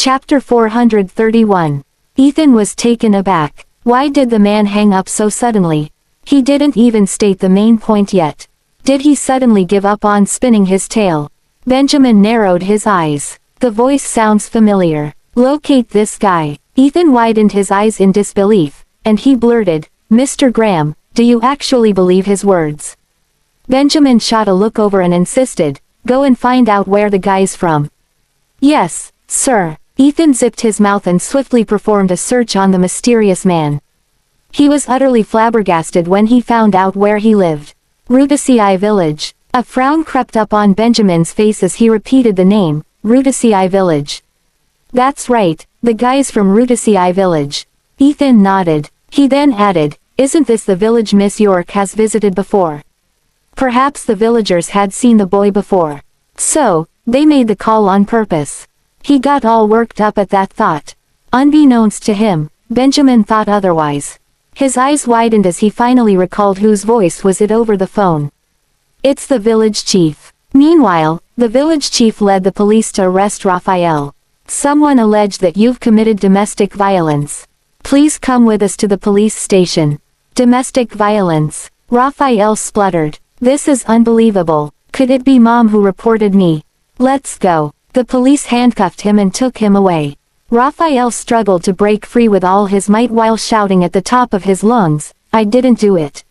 Chapter 431. Ethan was taken aback. Why did the man hang up so suddenly? He didn't even state the main point yet. Did he suddenly give up on spinning his tale? Benjamin narrowed his eyes. The voice sounds familiar. Locate this guy. Ethan widened his eyes in disbelief, and he blurted, Mr. Graham, do you actually believe his words? Benjamin shot a look over and insisted, go and find out where the guy's from. Yes, sir. Ethan zipped his mouth and swiftly performed a search on the mysterious man. He was utterly flabbergasted when he found out where he lived. Rutasii Village. A frown crept up on Benjamin's face as he repeated the name, Rutasii Village. That's right, the guy's from Rutasii Village. Ethan nodded. He then added, isn't this the village Miss York has visited before? Perhaps the villagers had seen the boy before. So, they made the call on purpose. He got all worked up at that thought. Unbeknownst to him, Benjamin thought otherwise. His eyes widened as he finally recalled whose voice was it over the phone. It's the village chief. Meanwhile, the village chief led the police to arrest Raphael. Someone alleged that you've committed domestic violence. Please come with us to the police station. Domestic violence. Raphael spluttered. This is unbelievable. Could it be Mom who reported me? Let's go. The police handcuffed him and took him away. Raphael struggled to break free with all his might while shouting at the top of his lungs, I didn't do it.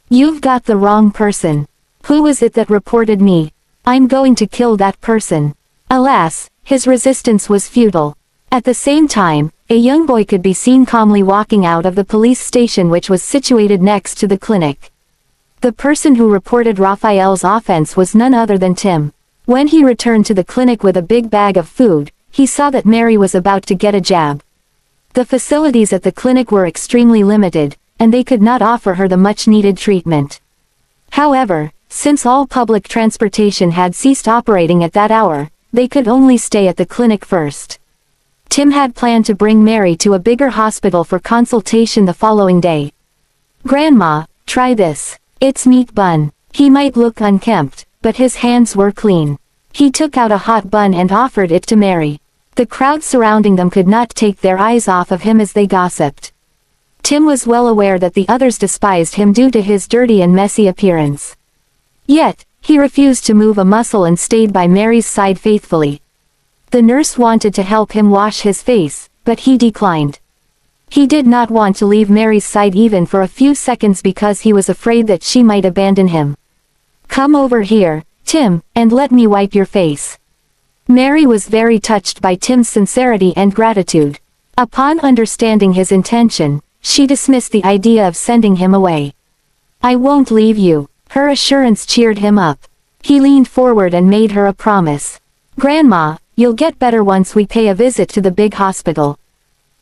You've got the wrong person. Who was it that reported me? I'm going to kill that person. Alas, his resistance was futile. At the same time, a young boy could be seen calmly walking out of the police station which was situated next to the clinic. The person who reported Raphael's offense was none other than Tim. When he returned to the clinic with a big bag of food, he saw that Mary was about to get a jab. The facilities at the clinic were extremely limited, and they could not offer her the much-needed treatment. However, since all public transportation had ceased operating at that hour, they could only stay at the clinic first. Tim had planned to bring Mary to a bigger hospital for consultation the following day. Grandma, try this. It's meat bun. He might look unkempt, but his hands were clean. He took out a hot bun and offered it to Mary. The crowd surrounding them could not take their eyes off of him as they gossiped. Tim was well aware that the others despised him due to his dirty and messy appearance. Yet, he refused to move a muscle and stayed by Mary's side faithfully. The nurse wanted to help him wash his face, but he declined. He did not want to leave Mary's side even for a few seconds because he was afraid that she might abandon him. Come over here, Tim, and let me wipe your face. Mary was very touched by Tim's sincerity and gratitude. Upon understanding his intention, she dismissed the idea of sending him away. I won't leave you. Her assurance cheered him up. He leaned forward and made her a promise. Grandma, you'll get better once we pay a visit to the big hospital.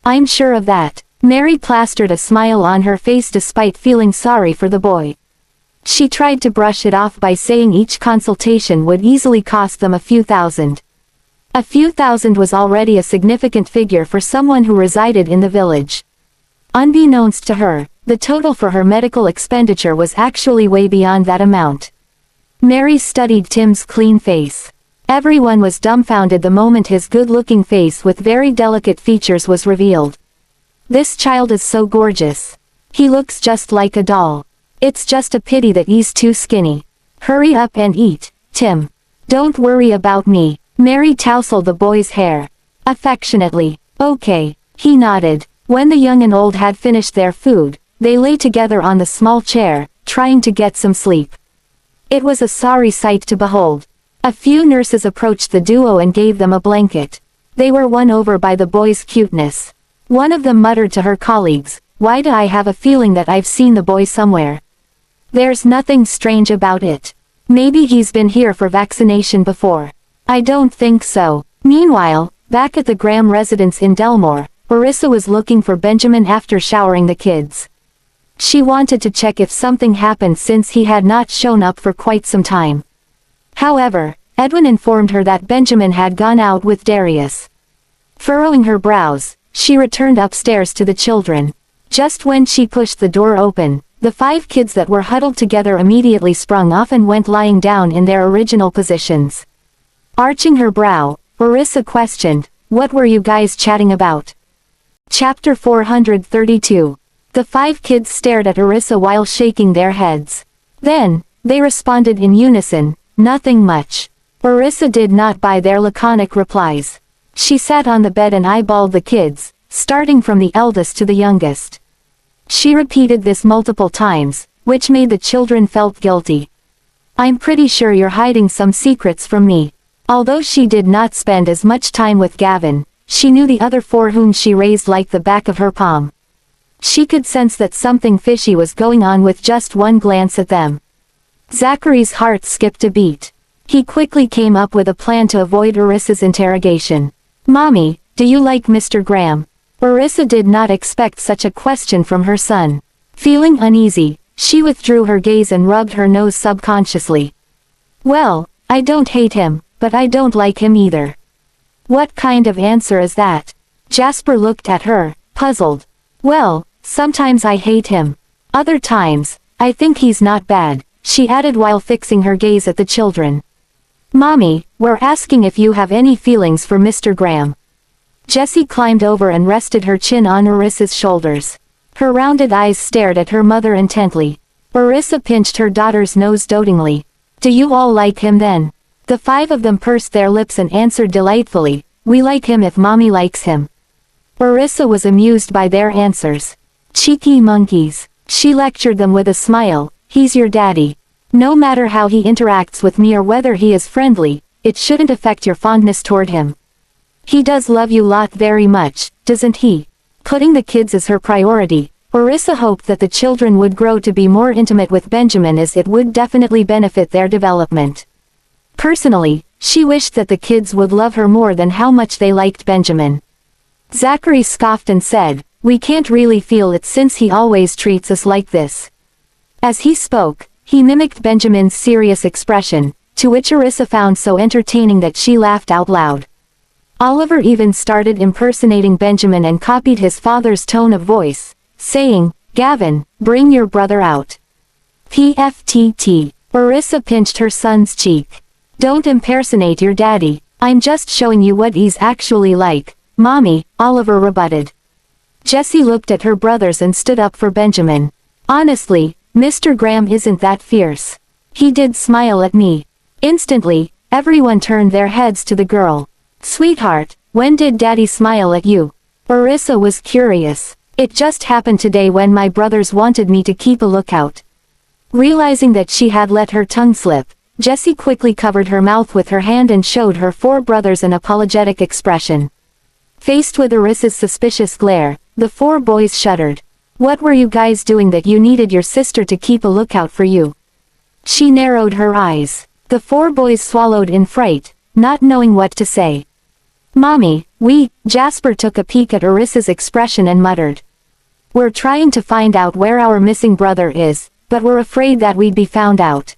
I'm sure of that. Mary plastered a smile on her face despite feeling sorry for the boy. She tried to brush it off by saying each consultation would easily cost them a few thousand. A few thousand was already a significant figure for someone who resided in the village. Unbeknownst to her, the total for her medical expenditure was actually way beyond that amount. Mary studied Tim's clean face. Everyone was dumbfounded the moment his good-looking face with very delicate features was revealed. This child is so gorgeous. He looks just like a doll. It's just a pity that he's too skinny. Hurry up and eat, Tim. Don't worry about me. Mary tousled the boy's hair. Affectionately. Okay. He nodded. When the young and old had finished their food, they lay together on the small chair, trying to get some sleep. It was a sorry sight to behold. A few nurses approached the duo and gave them a blanket. They were won over by the boy's cuteness. One of them muttered to her colleagues, why do I have a feeling that I've seen the boy somewhere? There's nothing strange about it. Maybe he's been here for vaccination before. I don't think so. Meanwhile, back at the Graham residence in Delmore, Orissa was looking for Benjamin after showering the kids. She wanted to check if something happened since he had not shown up for quite some time. However, Edwin informed her that Benjamin had gone out with Darius. Furrowing her brows, she returned upstairs to the children. Just when she pushed the door open, the 5 kids that were huddled together immediately sprung off and went lying down in their original positions. Arching her brow, Orissa questioned, What were you guys chatting about? Chapter 432. The 5 kids stared at Arissa while shaking their heads. Then, they responded in unison, nothing much. Arissa did not buy their laconic replies. She sat on the bed and eyeballed the kids, starting from the eldest to the youngest. She repeated this multiple times, which made the children felt guilty. I'm pretty sure you're hiding some secrets from me. Although she did not spend as much time with Gavin, she knew the other 4 whom she raised like the back of her palm. She could sense that something fishy was going on with just one glance at them. Zachary's heart skipped a beat. He quickly came up with a plan to avoid Arissa's interrogation. Mommy, do you like Mr. Graham? Arissa did not expect such a question from her son. Feeling uneasy, she withdrew her gaze and rubbed her nose subconsciously. Well, I don't hate him, but I don't like him either. What kind of answer is that? Jasper looked at her, puzzled. Well, sometimes I hate him. Other times, I think he's not bad, she added while fixing her gaze at the children. Mommy, we're asking if you have any feelings for Mr. Graham. Jessie climbed over and rested her chin on Arissa's shoulders. Her rounded eyes stared at her mother intently. Arissa pinched her daughter's nose dotingly. Do you all like him then? The 5 of them pursed their lips and answered delightfully, we like him if Mommy likes him. Arissa was amused by their answers. Cheeky monkeys, she lectured them with a smile, he's your daddy. No matter how he interacts with me or whether he is friendly, it shouldn't affect your fondness toward him. He does love you lot very much, doesn't he? Putting the kids as her priority, Arissa hoped that the children would grow to be more intimate with Benjamin as it would definitely benefit their development. Personally, she wished that the kids would love her more than how much they liked Benjamin. Zachary scoffed and said, we can't really feel it since he always treats us like this. As he spoke, he mimicked Benjamin's serious expression, to which Arissa found so entertaining that she laughed out loud. Oliver even started impersonating Benjamin and copied his father's tone of voice, saying, Gavin, bring your brother out. PFTT. Arissa pinched her son's cheek. Don't impersonate your daddy, I'm just showing you what he's actually like, Mommy, Oliver rebutted. Jessie looked at her brothers and stood up for Benjamin. Honestly, Mr. Graham isn't that fierce. He did smile at me. Instantly, everyone turned their heads to the girl. Sweetheart, when did Daddy smile at you? Arissa was curious. It just happened today when my brothers wanted me to keep a lookout. Realizing that she had let her tongue slip, Jessie quickly covered her mouth with her hand and showed her 4 brothers an apologetic expression. Faced with Arissa's suspicious glare, the 4 boys shuddered. What were you guys doing that you needed your sister to keep a lookout for you? She narrowed her eyes. The 4 boys swallowed in fright, not knowing what to say. Mommy, Jasper took a peek at Arissa's expression and muttered. We're trying to find out where our missing brother is, but we're afraid that we'd be found out.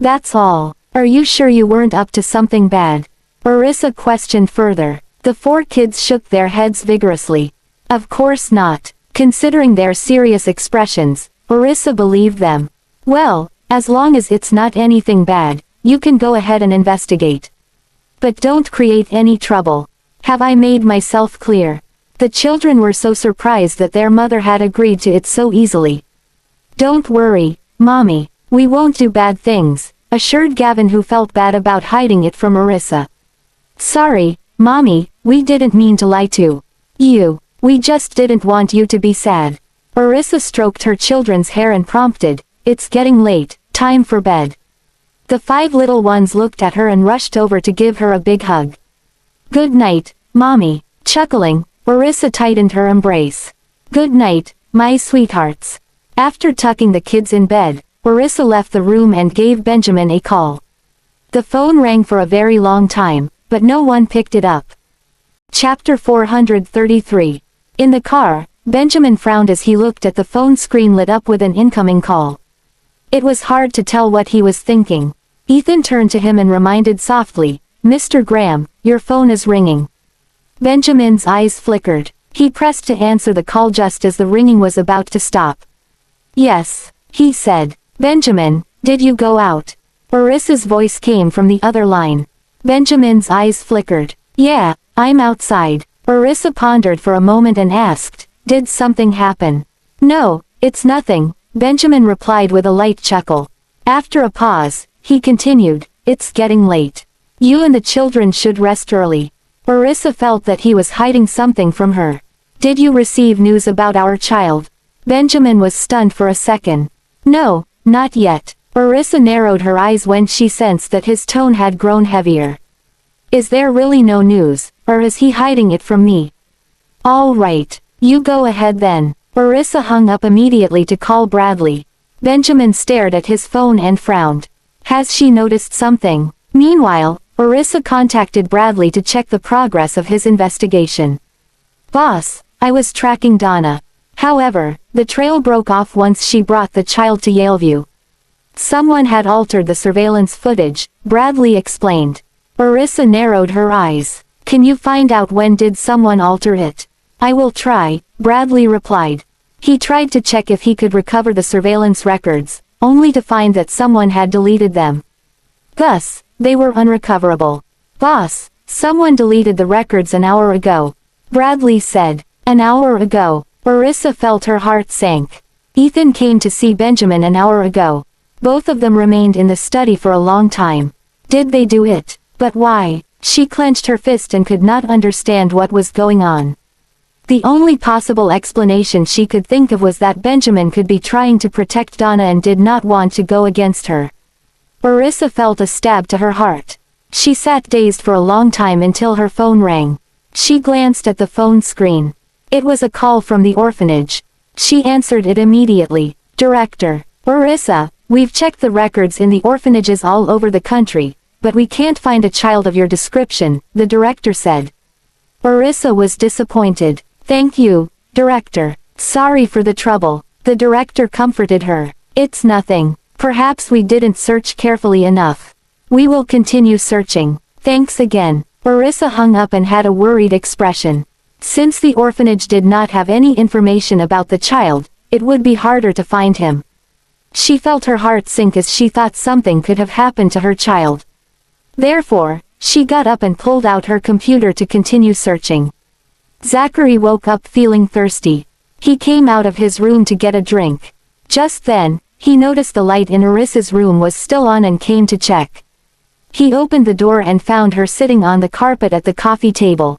That's all. Are you sure you weren't up to something bad? Arissa questioned further. The 4 kids shook their heads vigorously. Of course not. Considering their serious expressions, Arissa believed them. Well, as long as it's not anything bad, you can go ahead and investigate. But don't create any trouble. Have I made myself clear? The children were so surprised that their mother had agreed to it so easily. Don't worry, Mommy, we won't do bad things, assured Gavin, who felt bad about hiding it from Arissa. Sorry, Mommy, we didn't mean to lie to you. We just didn't want you to be sad. Arissa stroked her children's hair and prompted, it's getting late, time for bed. The 5 little ones looked at her and rushed over to give her a big hug. Good night, Mommy. Chuckling, Arissa tightened her embrace. Good night, my sweethearts. After tucking the kids in bed, Arissa left the room and gave Benjamin a call. The phone rang for a very long time, but no one picked it up. Chapter 433. In the car, Benjamin frowned as he looked at the phone screen lit up with an incoming call. It was hard to tell what he was thinking. Ethan turned to him and reminded softly, Mr. Graham, your phone is ringing. Benjamin's eyes flickered. He pressed to answer the call just as the ringing was about to stop. Yes, he said. Benjamin, did you go out? Arissa's voice came from the other line. Benjamin's eyes flickered. Yeah, I'm outside. Orissa pondered for a moment and asked, did something happen? No, it's nothing, Benjamin replied with a light chuckle. After a pause, he continued, it's getting late. You and the children should rest early. Orissa felt that he was hiding something from her. Did you receive news about our child? Benjamin was stunned for a second. No, not yet. Orissa narrowed her eyes when she sensed that his tone had grown heavier. Is there really no news, or is he hiding it from me? All right, you go ahead then. Orissa hung up immediately to call Bradley. Benjamin stared at his phone and frowned. Has she noticed something? Meanwhile, Orissa contacted Bradley to check the progress of his investigation. Boss, I was tracking Donna. However, the trail broke off once she brought the child to Yaleview. Someone had altered the surveillance footage, Bradley explained. Orissa narrowed her eyes. Can you find out when did someone alter it? I will try, Bradley replied. He tried to check if he could recover the surveillance records, only to find that someone had deleted them. Thus, they were unrecoverable. Boss, someone deleted the records an hour ago. Bradley said. An hour ago. Orissa felt her heart sank. Ethan came to see Benjamin an hour ago. Both of them remained in the study for a long time. Did they do it? But why? She clenched her fist and could not understand what was going on. The only possible explanation she could think of was that Benjamin could be trying to protect Donna and did not want to go against her. Orissa felt a stab to her heart. She sat dazed for a long time until her phone rang. She glanced at the phone screen. It was a call from the orphanage. She answered it immediately. Director. Orissa, we've checked the records in the orphanages all over the country, but we can't find a child of your description, the director said. Orissa was disappointed. Thank you, Director. Sorry for the trouble. The director comforted her. It's nothing. Perhaps we didn't search carefully enough. We will continue searching. Thanks again. Orissa hung up and had a worried expression. Since the orphanage did not have any information about the child, it would be harder to find him. She felt her heart sink as she thought something could have happened to her child. Therefore, she got up and pulled out her computer to continue searching. Zachary woke up feeling thirsty. He came out of his room to get a drink. Just then, he noticed the light in Orissa's room was still on and came to check. He opened the door and found her sitting on the carpet at the coffee table.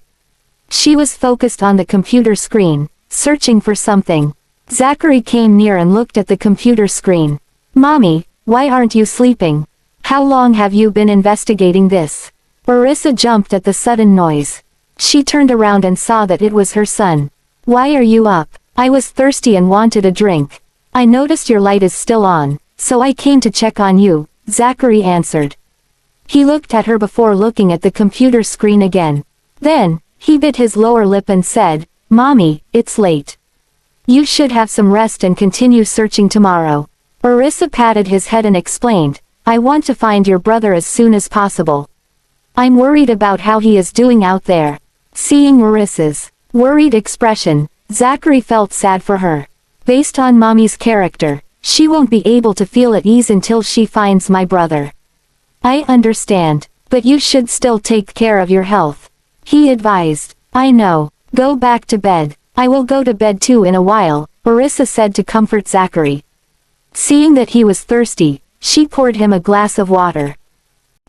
She was focused on the computer screen, searching for something. Zachary came near and looked at the computer screen. Mommy, why aren't you sleeping? How long have you been investigating this? Orissa jumped at the sudden noise. She turned around and saw that it was her son. Why are you up? I was thirsty and wanted a drink. I noticed your light is still on, so I came to check on you, Zachary answered. He looked at her before looking at the computer screen again. Then, he bit his lower lip and said, Mommy, it's late. You should have some rest and continue searching tomorrow. Orissa patted his head and explained, I want to find your brother as soon as possible. I'm worried about how he is doing out there. Seeing Orissa's worried expression, Zachary felt sad for her. Based on Mommy's character, she won't be able to feel at ease until she finds my brother. I understand, but you should still take care of your health. He advised. I know. Go back to bed. I will go to bed too in a while, Orissa said to comfort Zachary. Seeing that he was thirsty, she poured him a glass of water.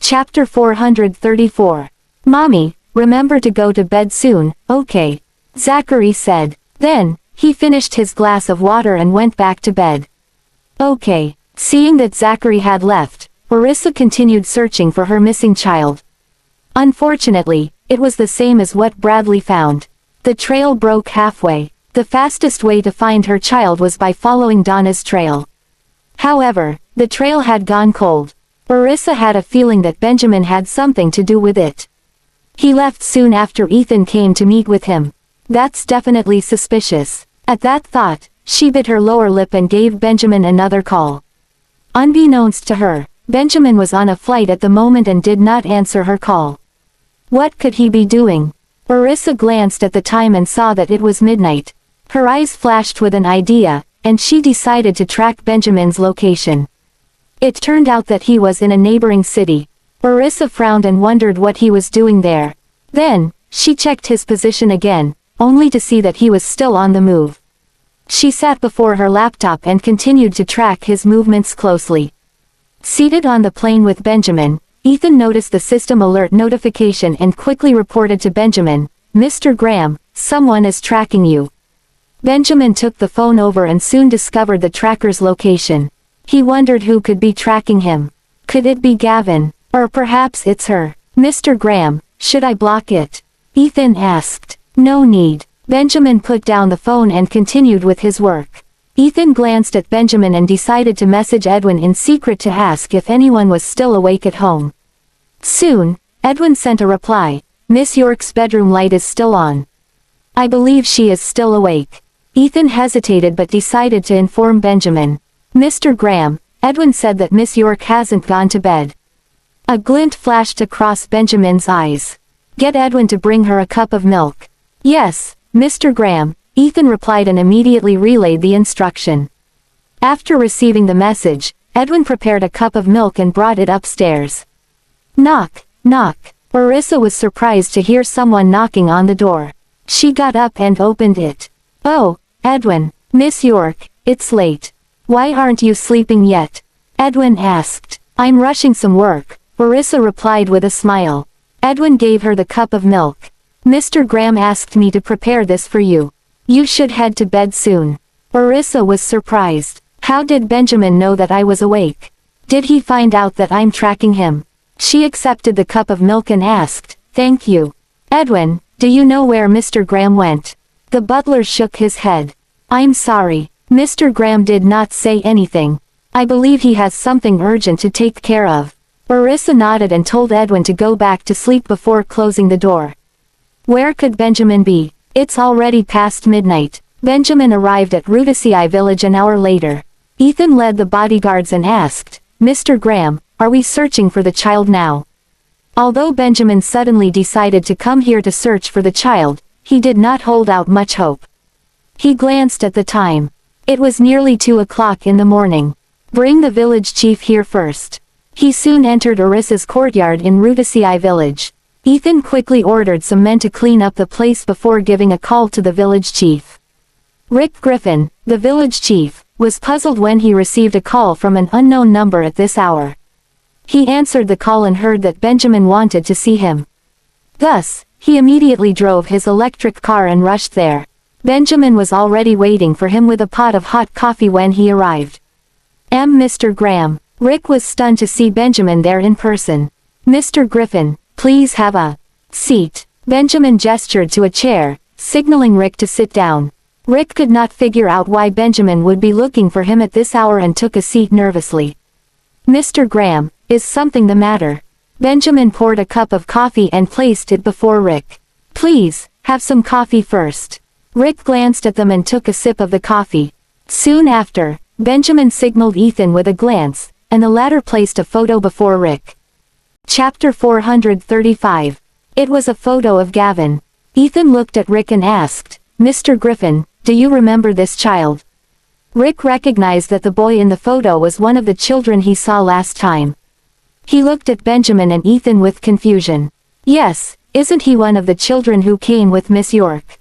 Chapter 434. Mommy, remember to go to bed soon, okay? Zachary said. Then, he finished his glass of water and went back to bed. Okay. Seeing that Zachary had left, Orissa continued searching for her missing child. Unfortunately, it was the same as what Bradley found. The trail broke halfway. The fastest way to find her child was by following Donna's trail. However, the trail had gone cold. Orissa had a feeling that Benjamin had something to do with it. He left soon after Ethan came to meet with him. That's definitely suspicious. At that thought, she bit her lower lip and gave Benjamin another call. Unbeknownst to her, Benjamin was on a flight at the moment and did not answer her call. What could he be doing? Orissa glanced at the time and saw that it was midnight. Her eyes flashed with an idea, and she decided to track Benjamin's location. It turned out that he was in a neighboring city. Orissa frowned and wondered what he was doing there. Then, She checked his position again, only to see that he was still on the move. She sat before her laptop and continued to track his movements closely. Seated on the plane with Benjamin, Ethan noticed the system alert notification and quickly reported to Benjamin, "Mr. Graham, someone is tracking you." Benjamin took the phone over and soon discovered the tracker's location. He wondered who could be tracking him. Could it be Gavin? Or perhaps it's her. "Mr. Graham, should I block it?" Ethan asked. "No need." Benjamin put down the phone and continued with his work. Ethan glanced at Benjamin and decided to message Edwin in secret to ask if anyone was still awake at home. Soon, Edwin sent a reply, "Miss York's bedroom light is still on. I believe she is still awake." Ethan hesitated but decided to inform Benjamin. "Mr. Graham, Edwin said that Miss York hasn't gone to bed." A glint flashed across Benjamin's eyes. "Get Edwin to bring her a cup of milk." "Yes, Mr. Graham," Ethan replied and immediately relayed the instruction. After receiving the message, Edwin prepared a cup of milk and brought it upstairs. Knock, knock. Orissa was surprised to hear someone knocking on the door. She got up and opened it. "Oh, Edwin, Miss York, it's late. Why aren't you sleeping yet?" Edwin asked. "I'm rushing some work," Orissa replied with a smile. Edwin gave her the cup of milk. "Mr. Graham asked me to prepare this for you. You should head to bed soon." Orissa was surprised. How did Benjamin know that I was awake? Did he find out that I'm tracking him? She accepted the cup of milk and asked, "Thank you." "Edwin, do you know where Mr. Graham went?" The butler shook his head. "I'm sorry. Mr. Graham did not say anything. I believe he has something urgent to take care of." Orissa nodded and told Edwin to go back to sleep before closing the door. Where could Benjamin be? It's already past midnight. Benjamin arrived at Rudisii village an hour later. Ethan led the bodyguards and asked, "Mr. Graham, are we searching for the child now?" Although Benjamin suddenly decided to come here to search for the child, he did not hold out much hope. He glanced at the time. It was nearly 2 o'clock in the morning. Bring the village chief here first. He soon entered Orissa's courtyard in Rudisii village. Ethan quickly ordered some men to clean up the place before giving a call to the village chief. Rick Griffin, the village chief, was puzzled when he received a call from an unknown number at this hour. He answered the call and heard that Benjamin wanted to see him. Thus, he immediately drove his electric car and rushed there. Benjamin was already waiting for him with a pot of hot coffee when he arrived. Mr. Graham. Rick was stunned to see Benjamin there in person. "Mr. Griffin, please have a seat." Benjamin gestured to a chair, signaling Rick to sit down. Rick could not figure out why Benjamin would be looking for him at this hour and took a seat nervously. "Mr. Graham, is something the matter?" Benjamin poured a cup of coffee and placed it before Rick. "Please, have some coffee first." Rick glanced at them and took a sip of the coffee. Soon after, Benjamin signaled Ethan with a glance, and the latter placed a photo before Rick. Chapter 435. It was a photo of Gavin. Ethan looked at Rick and asked, "Mr. Griffin, do you remember this child?" Rick recognized that the boy in the photo was one of the children he saw last time. He looked at Benjamin and Ethan with confusion. "Yes, isn't he one of the children who came with Miss York?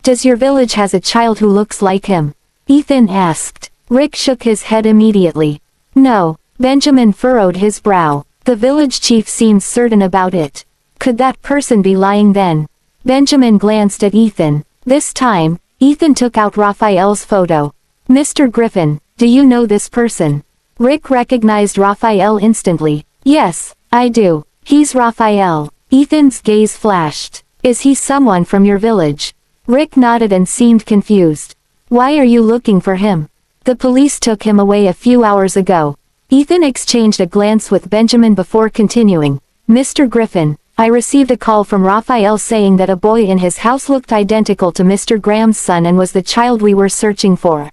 Does your village has a child who looks like him?" Ethan asked. Rick shook his head immediately. "No." Benjamin furrowed his brow. The village chief seemed certain about it. Could that person be lying then? Benjamin glanced at Ethan. This time, Ethan took out Raphael's photo. "Mr. Griffin, do you know this person?" Rick recognized Raphael instantly. "Yes, I do. He's Raphael." Ethan's gaze flashed. "Is he someone from your village?" Rick nodded and seemed confused. "Why are you looking for him?" "The police took him away a few hours ago." Ethan exchanged a glance with Benjamin before continuing. "Mr. Griffin, I received a call from Raphael saying that a boy in his house looked identical to Mr. Graham's son and was the child we were searching for.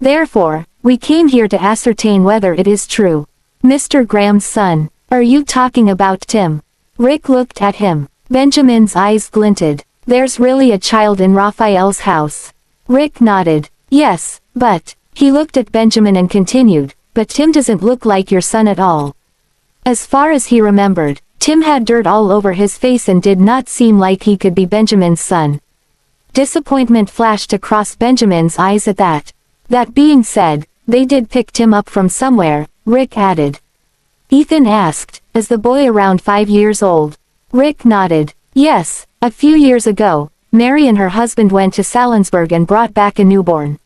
Therefore, we came here to ascertain whether it is true." "Mr. Graham's son? Are you talking about Tim?" Rick looked at him. Benjamin's eyes glinted. "There's really a child in Raphael's house?" Rick nodded. "Yes, but..." He looked at Benjamin and continued, "But Tim doesn't look like your son at all." As far as he remembered, Tim had dirt all over his face and did not seem like he could be Benjamin's son. Disappointment flashed across Benjamin's eyes at that. That being said, they did pick Tim up from somewhere, Rick added. Ethan asked, is the boy around 5 years old? Rick nodded. Yes, a few years ago, Mary and her husband went to Salinsburg and brought back a newborn.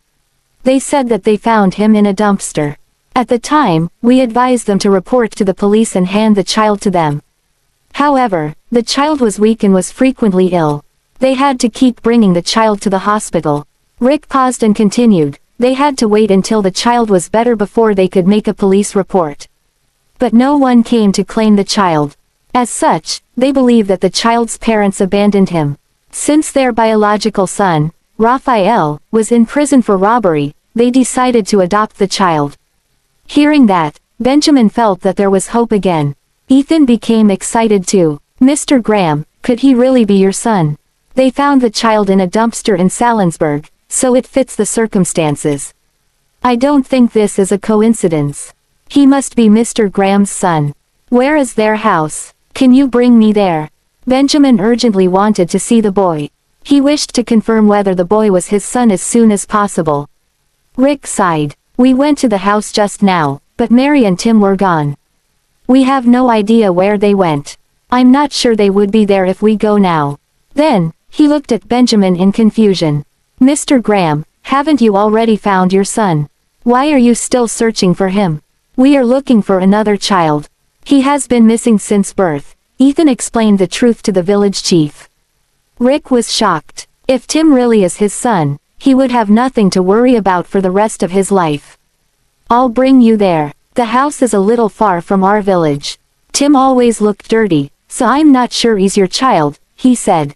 They said that they found him in a dumpster. At the time, we advised them to report to the police and hand the child to them. However, the child was weak and was frequently ill. They had to keep bringing the child to the hospital. Rick paused and continued, they had to wait until the child was better before they could make a police report. But no one came to claim the child. As such, they believe that the child's parents abandoned him. Since their biological son, Raphael, was in prison for robbery, they decided to adopt the child. Hearing that, Benjamin felt that there was hope again. Ethan became excited too. Mr. Graham, could he really be your son? They found the child in a dumpster in Salinsburg, so it fits the circumstances. I don't think this is a coincidence. He must be Mr. Graham's son. Where is their house? Can you bring me there? Benjamin urgently wanted to see the boy. He wished to confirm whether the boy was his son as soon as possible. Rick sighed. We went to the house just now, but Mary and Tim were gone. We have no idea where they went. I'm not sure they would be there if we go now. Then, he looked at Benjamin in confusion. Mr. Graham, haven't you already found your son? Why are you still searching for him? We are looking for another child. He has been missing since birth. Ethan explained the truth to the village chief. Rick was shocked. If Tim really is his son, he would have nothing to worry about for the rest of his life. I'll bring you there. The house is a little far from our village. Tim always looked dirty, so I'm not sure he's your child, he said.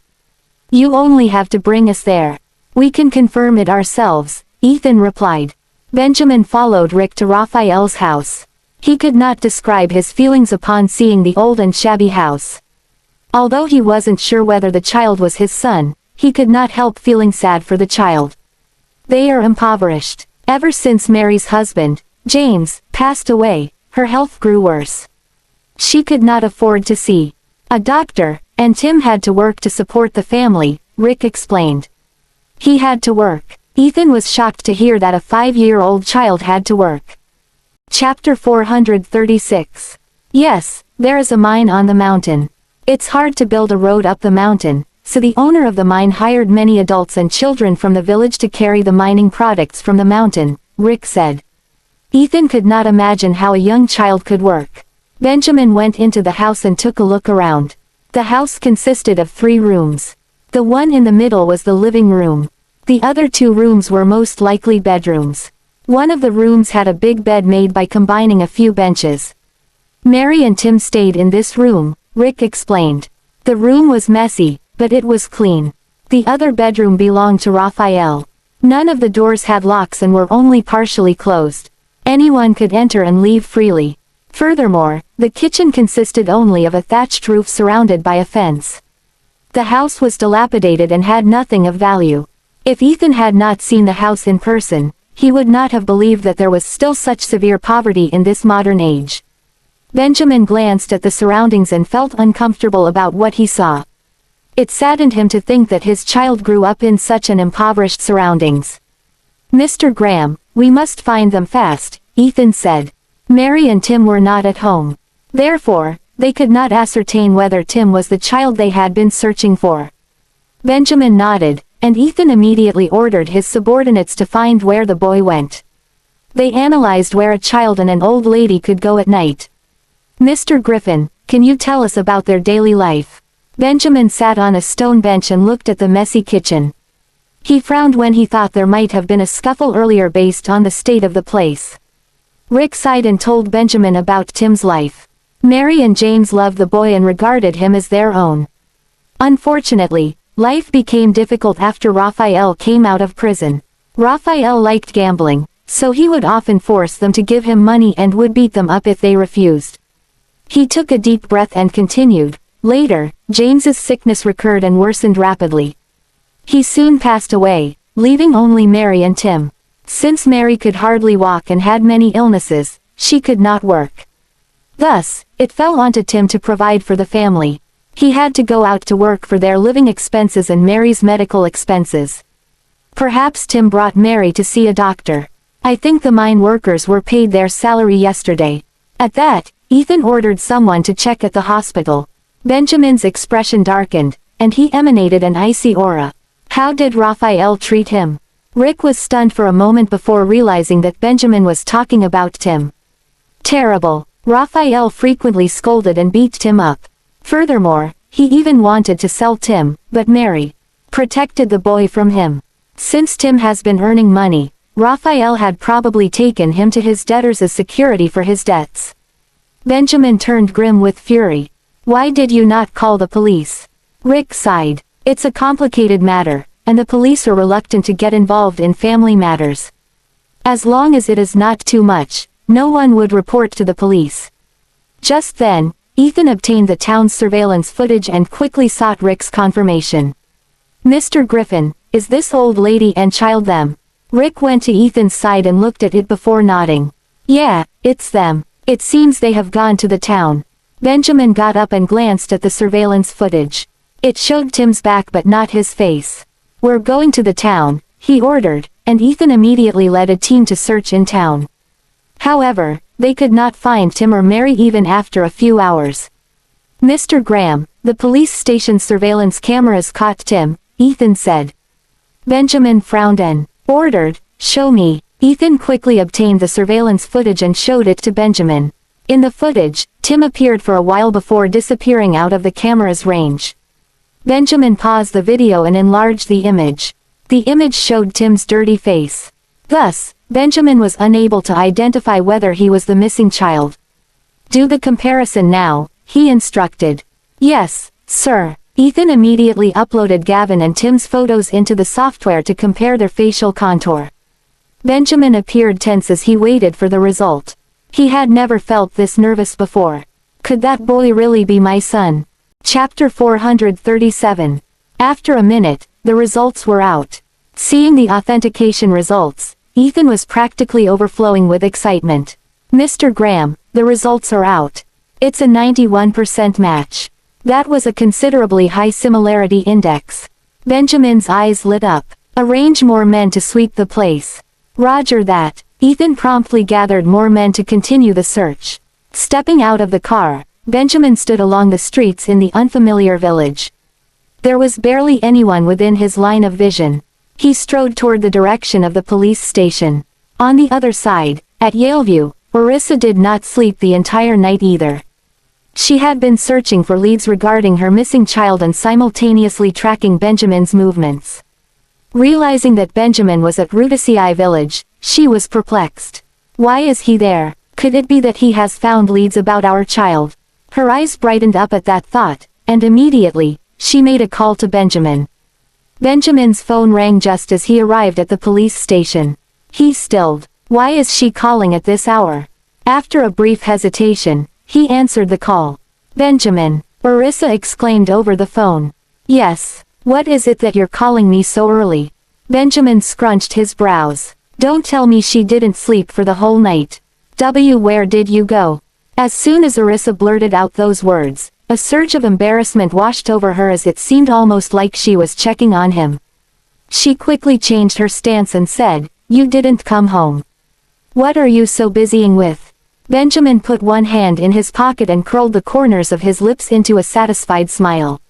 You only have to bring us there. We can confirm it ourselves, Ethan replied. Benjamin followed Rick to Raphael's house. He could not describe his feelings upon seeing the old and shabby house. Although he wasn't sure whether the child was his son, he could not help feeling sad for the child. They are impoverished. Ever since Mary's husband, James, passed away, her health grew worse. She could not afford to see a doctor, and Tim had to work to support the family, Rick explained. He had to work. Ethan was shocked to hear that a 5-year-old child had to work. Chapter 436. Yes, there is a mine on the mountain. It's hard to build a road up the mountain, so the owner of the mine hired many adults and children from the village to carry the mining products from the mountain, Rick said. Ethan could not imagine how a young child could work. Benjamin went into the house and took a look around. The house consisted of 3 rooms. The one in the middle was the living room. The other 2 rooms were most likely bedrooms. One of the rooms had a big bed made by combining a few benches. Mary and Tim stayed in this room, Rick explained. The room was messy, but it was clean. The other bedroom belonged to Raphael. None of the doors had locks and were only partially closed. Anyone could enter and leave freely. Furthermore, the kitchen consisted only of a thatched roof surrounded by a fence. The house was dilapidated and had nothing of value. If Ethan had not seen the house in person, he would not have believed that there was still such severe poverty in this modern age. Benjamin glanced at the surroundings and felt uncomfortable about what he saw. It saddened him to think that his child grew up in such an impoverished surroundings. Mr. Graham, we must find them fast, Ethan said. Mary and Tim were not at home. Therefore, they could not ascertain whether Tim was the child they had been searching for. Benjamin nodded, and Ethan immediately ordered his subordinates to find where the boy went. They analyzed where a child and an old lady could go at night. Mr. Griffin, can you tell us about their daily life? Benjamin sat on a stone bench and looked at the messy kitchen. He frowned when he thought there might have been a scuffle earlier based on the state of the place. Rick sighed and told Benjamin about Tim's life. Mary and James loved the boy and regarded him as their own. Unfortunately, life became difficult after Raphael came out of prison. Raphael liked gambling, so he would often force them to give him money and would beat them up if they refused. He took a deep breath and continued. Later, James's sickness recurred and worsened rapidly. He soon passed away, leaving only Mary and Tim. Since Mary could hardly walk and had many illnesses, she could not work. Thus, it fell onto Tim to provide for the family. He had to go out to work for their living expenses and Mary's medical expenses. Perhaps Tim brought Mary to see a doctor. I think the mine workers were paid their salary yesterday. At that, Ethan ordered someone to check at the hospital. Benjamin's expression darkened, and he emanated an icy aura. How did Raphael treat him? Rick was stunned for a moment before realizing that Benjamin was talking about Tim. Terrible. Raphael frequently scolded and beat Tim up. Furthermore, he even wanted to sell Tim, but Mary protected the boy from him. Since Tim has been earning money, Raphael had probably taken him to his debtors as security for his debts. Benjamin turned grim with fury. Why did you not call the police? Rick sighed. It's a complicated matter, and the police are reluctant to get involved in family matters. As long as it is not too much, no one would report to the police. Just then, Ethan obtained the town's surveillance footage and quickly sought Rick's confirmation. Mr. Griffin, is this old lady and child them? Rick went to Ethan's side and looked at it before nodding. Yeah, it's them. It seems they have gone to the town. Benjamin got up and glanced at the surveillance footage. It showed Tim's back but not his face. We're going to the town, he ordered, and Ethan immediately led a team to search in town. However, they could not find Tim or Mary even after a few hours. Mr. Graham, the police station's surveillance cameras caught Tim, Ethan said. Benjamin frowned and ordered, show me. Ethan quickly obtained the surveillance footage and showed it to Benjamin. In the footage, Tim appeared for a while before disappearing out of the camera's range. Benjamin paused the video and enlarged the image. The image showed Tim's dirty face. Thus, Benjamin was unable to identify whether he was the missing child. Do the comparison now, he instructed. Yes, sir. Ethan immediately uploaded Gavin and Tim's photos into the software to compare their facial contour. Benjamin appeared tense as he waited for the result. He had never felt this nervous before. Could that boy really be my son? Chapter 437. After a minute, the results were out. Seeing the authentication results, Ethan was practically overflowing with excitement. Mr. Graham, the results are out. It's a 91% match. That was a considerably high similarity index. Benjamin's eyes lit up. Arrange more men to sweep the place. Roger that. Ethan promptly gathered more men to continue the search. Stepping out of the car, Benjamin stood along the streets in the unfamiliar village. There was barely anyone within his line of vision. He strode toward the direction of the police station. On the other side, at Yaleview, Orissa did not sleep the entire night either. She had been searching for leads regarding her missing child and simultaneously tracking Benjamin's movements. Realizing that Benjamin was at Rudisii village, she was perplexed. Why is he there? Could it be that he has found leads about our child? Her eyes brightened up at that thought, and immediately, she made a call to Benjamin. Benjamin's phone rang just as he arrived at the police station. He stilled. Why is she calling at this hour? After a brief hesitation, he answered the call. Benjamin, Orissa exclaimed over the phone. Yes. What is it that you're calling me so early? Benjamin scrunched his brows. Don't tell me she didn't sleep for the whole night. Where did you go? As soon as Orissa blurted out those words, a surge of embarrassment washed over her as it seemed almost like she was checking on him. She quickly changed her stance and said, You didn't come home. What are you so busying with? Benjamin put one hand in his pocket and curled the corners of his lips into a satisfied smile.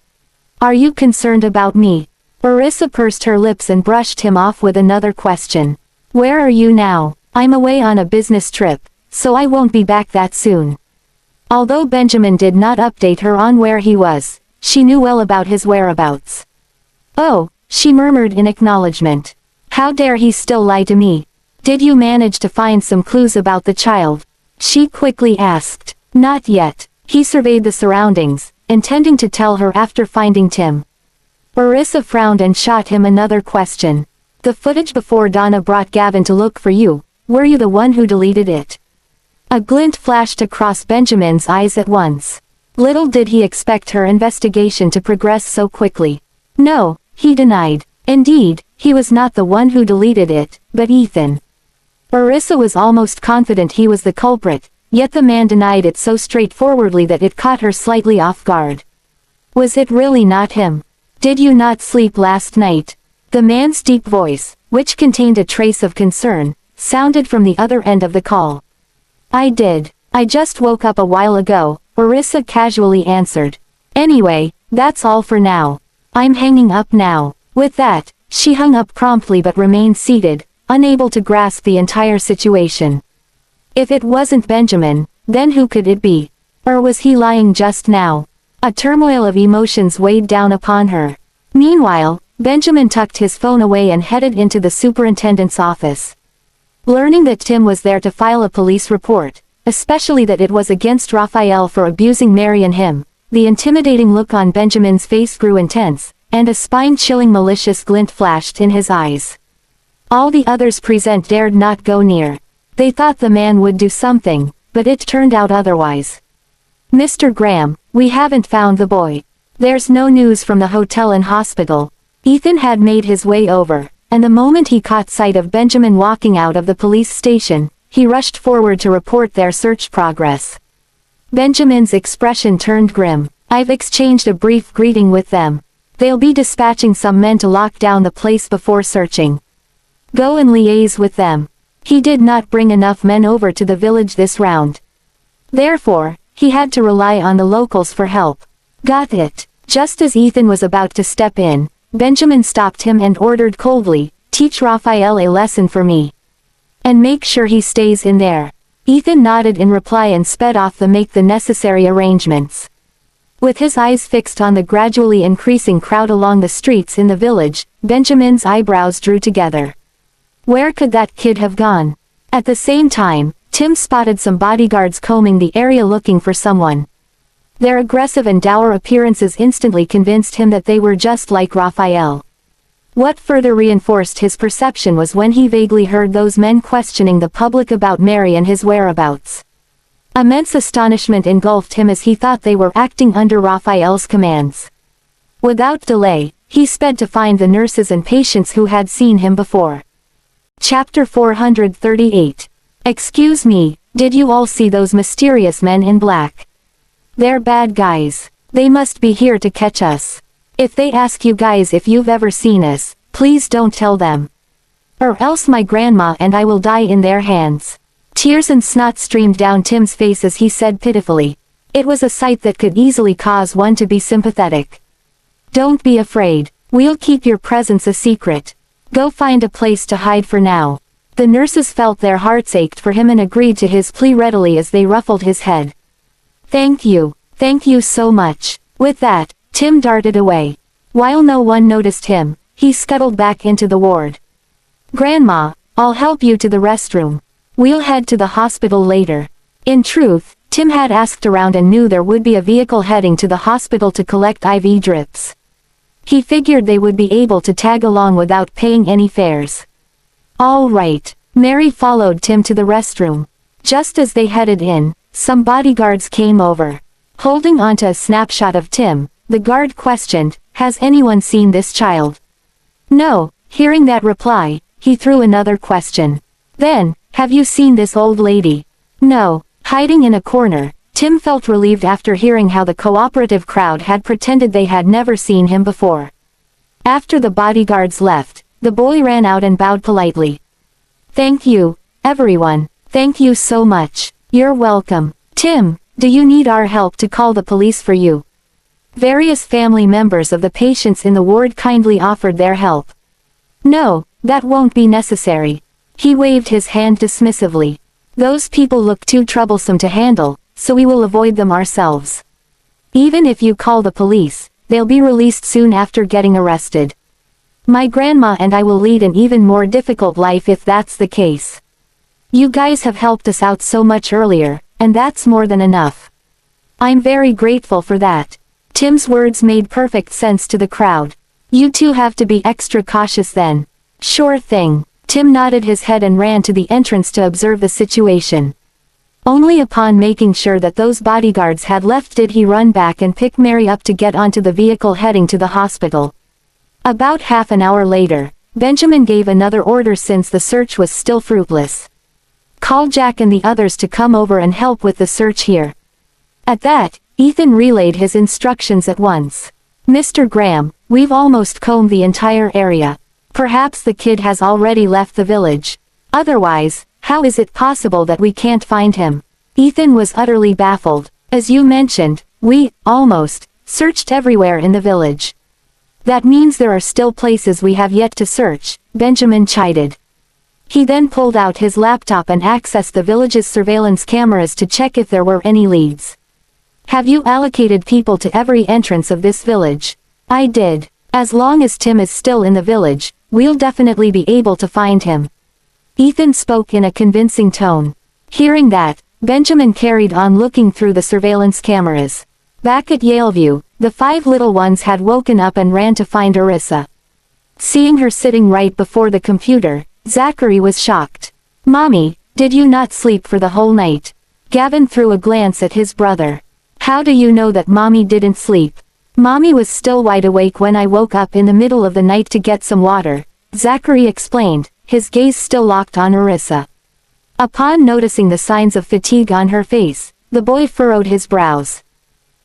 Are you concerned about me? Orissa pursed her lips and brushed him off with another question. Where are you now? I'm away on a business trip, so I won't be back that soon. Although Benjamin did not update her on where he was, she knew well about his whereabouts. Oh, she murmured in acknowledgement. How dare he still lie to me? Did you manage to find some clues about the child? She quickly asked. Not yet. He surveyed the surroundings, intending to tell her after finding Tim. Orissa frowned and shot him another question. The footage before Donna brought Gavin to look for you, were you the one who deleted it? A glint flashed across Benjamin's eyes at once. Little did he expect her investigation to progress so quickly. No, he denied. Indeed, he was not the one who deleted it, but Ethan. Orissa was almost confident he was the culprit, yet the man denied it so straightforwardly that it caught her slightly off guard. Was it really not him? Did you not sleep last night? The man's deep voice, which contained a trace of concern, sounded from the other end of the call. I did. I just woke up a while ago, Orissa casually answered. Anyway, that's all for now. I'm hanging up now. With that, she hung up promptly but remained seated, unable to grasp the entire situation. If it wasn't Benjamin, then who could it be? Or was he lying just now? A turmoil of emotions weighed down upon her. Meanwhile, Benjamin tucked his phone away and headed into the superintendent's office. Learning that Tim was there to file a police report, especially that it was against Raphael for abusing Mary and him, the intimidating look on Benjamin's face grew intense, and a spine-chilling malicious glint flashed in his eyes. All the others present dared not go near. They thought the man would do something, but it turned out otherwise. Mr. Graham, we haven't found the boy. There's no news from the hotel and hospital. Ethan had made his way over, and the moment he caught sight of Benjamin walking out of the police station, he rushed forward to report their search progress. Benjamin's expression turned grim. I've exchanged a brief greeting with them. They'll be dispatching some men to lock down the place before searching. Go and liaise with them. He did not bring enough men over to the village this round. Therefore, he had to rely on the locals for help. Got it. Just as Ethan was about to step in, Benjamin stopped him and ordered coldly, teach Raphael a lesson for me. And make sure he stays in there. Ethan nodded in reply and sped off to make the necessary arrangements. With his eyes fixed on the gradually increasing crowd along the streets in the village, Benjamin's eyebrows drew together. Where could that kid have gone? At the same time, Tim spotted some bodyguards combing the area looking for someone. Their aggressive and dour appearances instantly convinced him that they were just like Raphael. What further reinforced his perception was when he vaguely heard those men questioning the public about Mary and his whereabouts. Immense astonishment engulfed him as he thought they were acting under Raphael's commands. Without delay, he sped to find the nurses and patients who had seen him before. Chapter 438. Excuse me, did you all see those mysterious men in black? They're bad guys. They must be here to catch us. If they ask you guys if you've ever seen us, please don't tell them. Or else my grandma and I will die in their hands. Tears and snot streamed down Tim's face as he said pitifully. It was a sight that could easily cause one to be sympathetic. Don't be afraid. We'll keep your presence a secret. Go find a place to hide for now. The nurses felt their hearts ached for him and agreed to his plea readily as they ruffled his head. Thank you so much. With that, Tim darted away. While no one noticed him, he scuttled back into the ward. Grandma, I'll help you to the restroom. We'll head to the hospital later. In truth, Tim had asked around and knew there would be a vehicle heading to the hospital to collect IV drips. He figured they would be able to tag along without paying any fares. All right. Mary followed Tim to the restroom. Just as they headed in, some bodyguards came over. Holding onto a snapshot of Tim, the guard questioned, "Has anyone seen this child?" No. Hearing that reply, he threw another question. Then, "Have you seen this old lady?" No. Hiding in a corner, Tim felt relieved after hearing how the cooperative crowd had pretended they had never seen him before. After the bodyguards left, the boy ran out and bowed politely. Thank you, everyone. Thank you so much. You're welcome. Tim, do you need our help to call the police for you? Various family members of the patients in the ward kindly offered their help. No, that won't be necessary. He waved his hand dismissively. Those people look too troublesome to handle, so we will avoid them ourselves. Even if you call the police, they'll be released soon after getting arrested. My grandma and I will lead an even more difficult life if that's the case. You guys have helped us out so much earlier, and that's more than enough. I'm very grateful for that. Tim's words made perfect sense to the crowd. You two have to be extra cautious then. Sure thing. Tim nodded his head and ran to the entrance to observe the situation. Only upon making sure that those bodyguards had left did he run back and pick Mary up to get onto the vehicle heading to the hospital. About half an hour later, Benjamin gave another order since the search was still fruitless. Call Jack and the others to come over and help with the search here." At that, Ethan relayed his instructions at once. "Mr. Graham, we've almost combed the entire area. Perhaps the kid has already left the village. Otherwise, how is it possible that we can't find him?" Ethan was utterly baffled. "As you mentioned, we, almost, searched everywhere in the village." "That means there are still places we have yet to search," Benjamin chided. He then pulled out his laptop and accessed the village's surveillance cameras to check if there were any leads. "Have you allocated people to every entrance of this village?" "I did. As long as Tim is still in the village, we'll definitely be able to find him." Ethan spoke in a convincing tone. Hearing that, Benjamin carried on looking through the surveillance cameras. Back at Yaleview, the 5 little ones had woken up and ran to find Arissa. Seeing her sitting right before the computer, Zachary was shocked. "Mommy, did you not sleep for the whole night?" Gavin threw a glance at his brother. "How do you know that Mommy didn't sleep?" "Mommy was still wide awake when I woke up in the middle of the night to get some water," Zachary explained, his gaze still locked on Arissa. Upon noticing the signs of fatigue on her face, the boy furrowed his brows.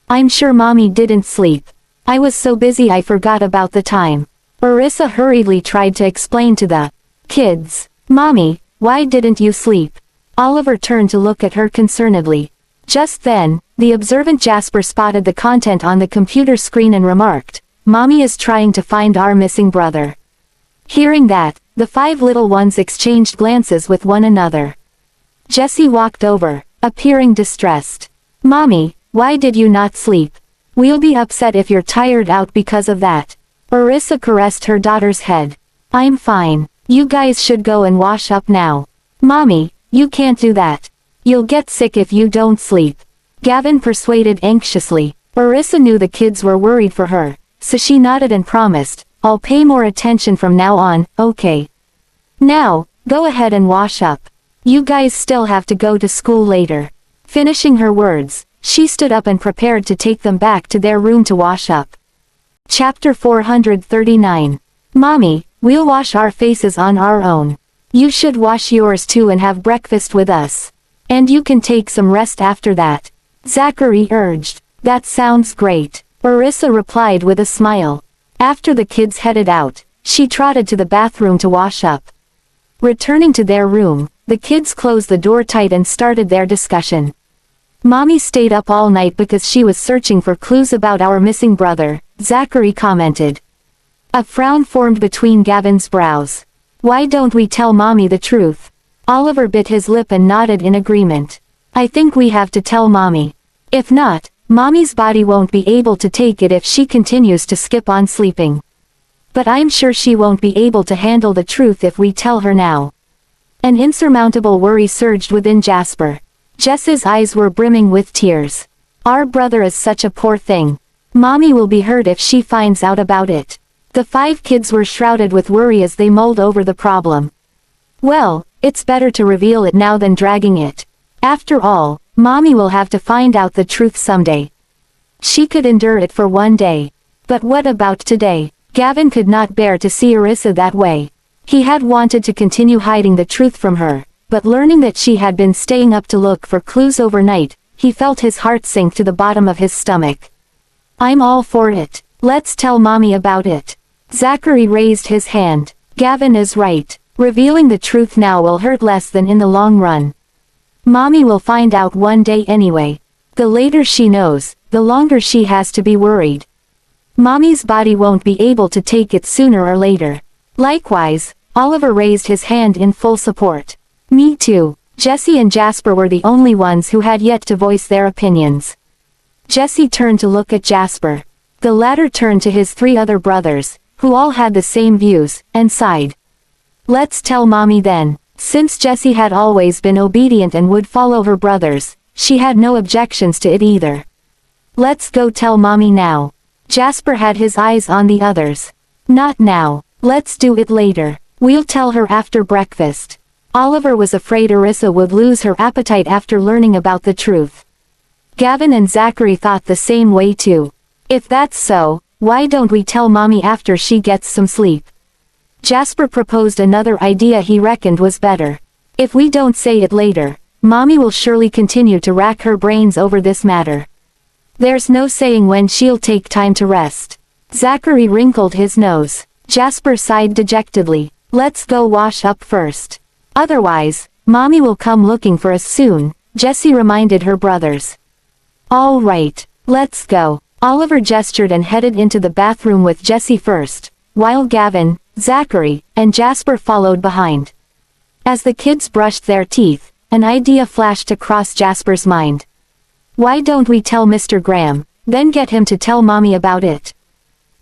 "I'm sure Mommy didn't sleep. I was so busy I forgot about the time." Arissa hurriedly tried to explain to the kids. "Mommy, why didn't you sleep?" Oliver turned to look at her concernedly. Just then, the observant Jasper spotted the content on the computer screen and remarked, "Mommy is trying to find our missing brother." Hearing that, the 5 little ones exchanged glances with one another. Jesse walked over, appearing distressed. "Mommy, why did you not sleep? We'll be upset if you're tired out because of that." Arissa caressed her daughter's head. "I'm fine. You guys should go and wash up now." "Mommy, you can't do that. You'll get sick if you don't sleep," Gavin persuaded anxiously. Arissa knew the kids were worried for her, so she nodded and promised, "I'll pay more attention from now on, okay? Now, go ahead and wash up. You guys still have to go to school later." Finishing her words, she stood up and prepared to take them back to their room to wash up. Chapter 439. "Mommy, we'll wash our faces on our own. You should wash yours too and have breakfast with us. And you can take some rest after that," Zachary urged. "That sounds great," Arissa replied with a smile. After the kids headed out, she trotted to the bathroom to wash up. Returning to their room, the kids closed the door tight and started their discussion. "Mommy stayed up all night because she was searching for clues about our missing brother," Zachary commented. A frown formed between Gavin's brows. "Why don't we tell Mommy the truth?" Oliver bit his lip and nodded in agreement. "I think we have to tell Mommy. If not, Mommy's body won't be able to take it if she continues to skip on sleeping. But I'm sure she won't be able to handle the truth if we tell her now." An insurmountable worry surged within Jasper. Jess's eyes were brimming with tears. "Our brother is such a poor thing. Mommy will be hurt if she finds out about it." The 5 kids were shrouded with worry as they mulled over the problem. "Well, it's better to reveal it now than dragging it. After all, Mommy will have to find out the truth someday. She could endure it for one day. But what about today?" Gavin could not bear to see Arissa that way. He had wanted to continue hiding the truth from her, but learning that she had been staying up to look for clues overnight, he felt his heart sink to the bottom of his stomach. "I'm all for it. Let's tell Mommy about it." Zachary raised his hand. "Gavin is right. Revealing the truth now will hurt less than in the long run. Mommy will find out one day anyway. The later she knows, the longer she has to be worried. Mommy's body won't be able to take it sooner or later." Likewise, Oliver raised his hand in full support. "Me too." Jesse and Jasper were the only ones who had yet to voice their opinions. Jesse turned to look at Jasper. The latter turned to his 3 other brothers, who all had the same views, and sighed. "Let's tell Mommy then." Since Jessie had always been obedient and would follow her brothers, she had no objections to it either. "Let's go tell Mommy now." Jasper had his eyes on the others. "Not now. Let's do it later. We'll tell her after breakfast." Oliver was afraid Arissa would lose her appetite after learning about the truth. Gavin and Zachary thought the same way too. "If that's so, why don't we tell Mommy after she gets some sleep?" Jasper proposed another idea he reckoned was better. If we don't say it later, Mommy will surely continue to rack her brains over this matter. There's no saying when she'll take time to rest. Zachary wrinkled his nose. Jasper sighed dejectedly. Let's go wash up first. Otherwise, Mommy will come looking for us soon, Jessie reminded her brothers. All right, let's go. Oliver gestured and headed into the bathroom with Jessie first, while Gavin, Zachary, and Jasper followed behind. As the kids brushed their teeth, an idea flashed across Jasper's mind. Why don't we tell Mr. Graham, then get him to tell Mommy about it?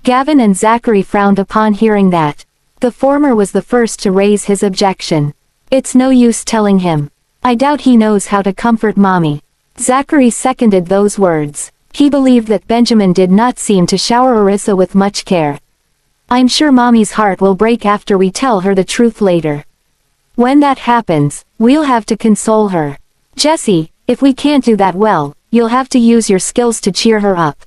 Gavin and Zachary frowned upon hearing that. The former was the first to raise his objection. It's no use telling him. I doubt he knows how to comfort Mommy. Zachary seconded those words. He believed that Benjamin did not seem to shower Orissa with much care. I'm sure Mommy's heart will break after we tell her the truth later. When that happens, we'll have to console her. Jessie, if we can't do that well, you'll have to use your skills to cheer her up.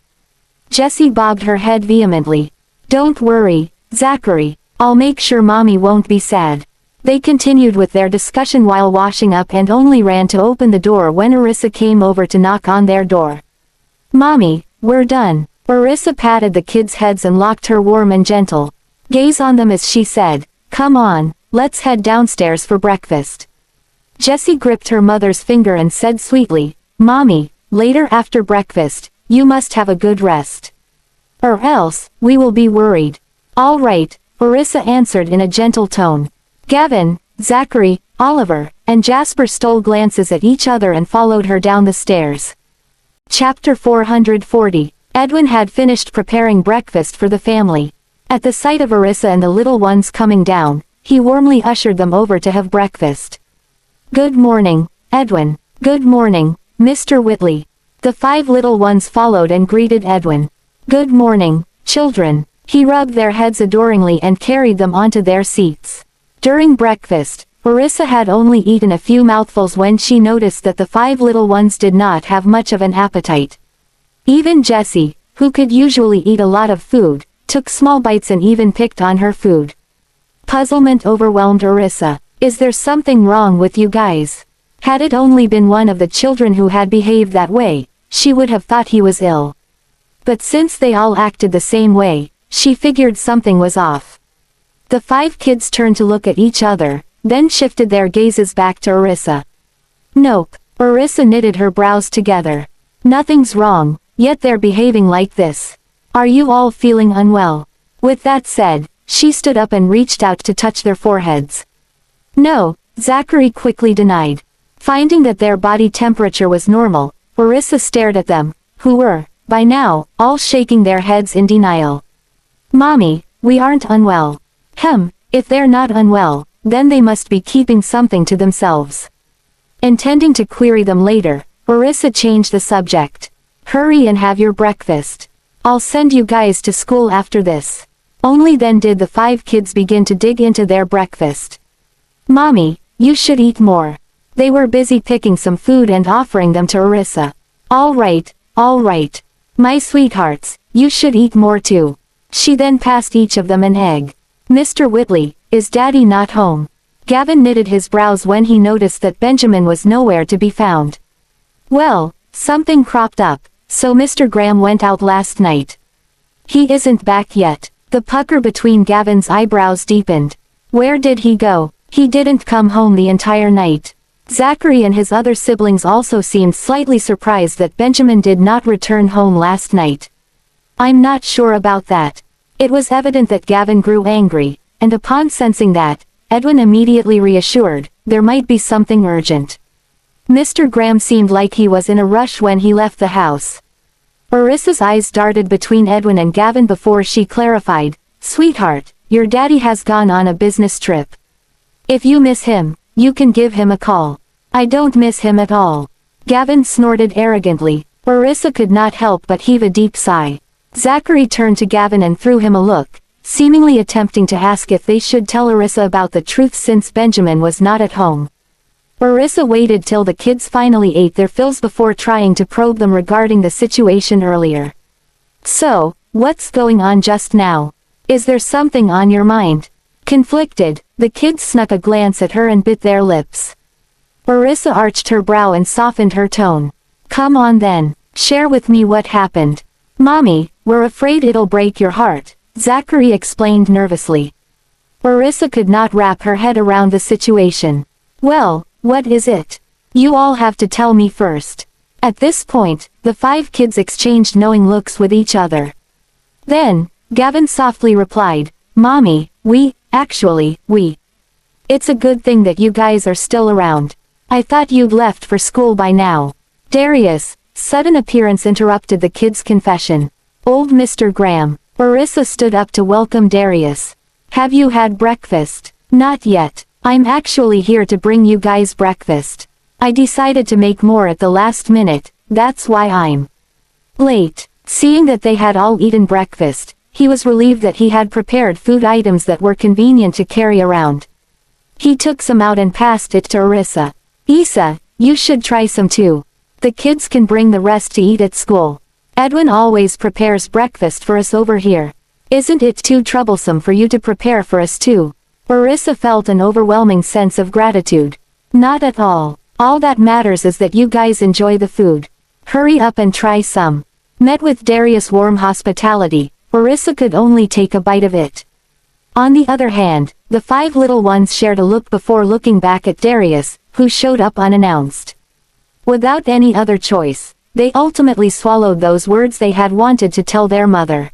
Jessie bobbed her head vehemently. Don't worry, Zachary, I'll make sure Mommy won't be sad. They continued with their discussion while washing up and only ran to open the door when Orissa came over to knock on their door. Mommy, we're done. Orissa patted the kids' heads and locked her warm and gentle gaze on them as she said, Come on, let's head downstairs for breakfast. Jessie gripped her mother's finger and said sweetly, Mommy, later after breakfast, you must have a good rest. Or else, we will be worried. All right, Orissa answered in a gentle tone. Gavin, Zachary, Oliver, and Jasper stole glances at each other and followed her down the stairs. Chapter 440. Edwin had finished preparing breakfast for the family. At the sight of Orissa and the little ones coming down, he warmly ushered them over to have breakfast. Good morning, Edwin. Good morning, Mr. Whitley. The 5 little ones followed and greeted Edwin. Good morning, children. He rubbed their heads adoringly and carried them onto their seats. During breakfast, Orissa had only eaten a few mouthfuls when she noticed that the 5 little ones did not have much of an appetite. Even Jessie, who could usually eat a lot of food, took small bites and even picked on her food. Puzzlement overwhelmed Orissa. Is there something wrong with you guys? Had it only been one of the children who had behaved that way, she would have thought he was ill. But since they all acted the same way, she figured something was off. The 5 kids turned to look at each other, then shifted their gazes back to Orissa. Nope. Orissa knitted her brows together. Nothing's wrong, yet they're behaving like this. Are you all feeling unwell? With that said, she stood up and reached out to touch their foreheads. No, Zachary quickly denied. Finding that their body temperature was normal, Orissa stared at them, who were, by now, all shaking their heads in denial. Mommy, we aren't unwell. If they're not unwell, then they must be keeping something to themselves. Intending to query them later, Orissa changed the subject. Hurry and have your breakfast. I'll send you guys to school after this. Only then did the 5 kids begin to dig into their breakfast. Mommy, you should eat more. They were busy picking some food and offering them to Orissa. All right, my sweethearts, you should eat more too. She then passed each of them an egg. Mr. Whitley, is Daddy not home? Gavin knitted his brows when he noticed that Benjamin was nowhere to be found. Well, something cropped up, so Mr. Graham went out last night. He isn't back yet. The pucker between Gavin's eyebrows deepened. Where did he go? He didn't come home the entire night. Zachary and his other siblings also seemed slightly surprised that Benjamin did not return home last night. I'm not sure about that. It was evident that Gavin grew angry, and upon sensing that, Edwin immediately reassured, there might be something urgent. Mr. Graham seemed like he was in a rush when he left the house. Orissa's eyes darted between Edwin and Gavin before she clarified, Sweetheart, your daddy has gone on a business trip. If you miss him, you can give him a call. I don't miss him at all. Gavin snorted arrogantly. Orissa could not help but heave a deep sigh. Zachary turned to Gavin and threw him a look, seemingly attempting to ask if they should tell Orissa about the truth since Benjamin was not at home. Orissa waited till the kids finally ate their fills before trying to probe them regarding the situation earlier. So, what's going on just now? Is there something on your mind? Conflicted, the kids snuck a glance at her and bit their lips. Orissa arched her brow and softened her tone. Come on then, share with me what happened. Mommy, we're afraid it'll break your heart, Zachary explained nervously. Orissa could not wrap her head around the situation. Well, what is it? You all have to tell me first. At this point, the 5 kids exchanged knowing looks with each other. Then, Gavin softly replied, Mommy, we. It's a good thing that you guys are still around. I thought you'd left for school by now. Darius' sudden appearance interrupted the kid's confession. Old Mr. Graham. Orissa stood up to welcome Darius. Have you had breakfast? Not yet. I'm actually here to bring you guys breakfast. I decided to make more at the last minute, that's why I'm late. Seeing that they had all eaten breakfast, he was relieved that he had prepared food items that were convenient to carry around. He took some out and passed it to Orissa. Isa, you should try some too. The kids can bring the rest to eat at school. Edwin always prepares breakfast for us over here. Isn't it too troublesome for you to prepare for us too? Orissa felt an overwhelming sense of gratitude. Not at all. All that matters is that you guys enjoy the food. Hurry up and try some. Met with Darius' warm hospitality, Orissa could only take a bite of it. On the other hand, the 5 little ones shared a look before looking back at Darius, who showed up unannounced. Without any other choice, they ultimately swallowed those words they had wanted to tell their mother.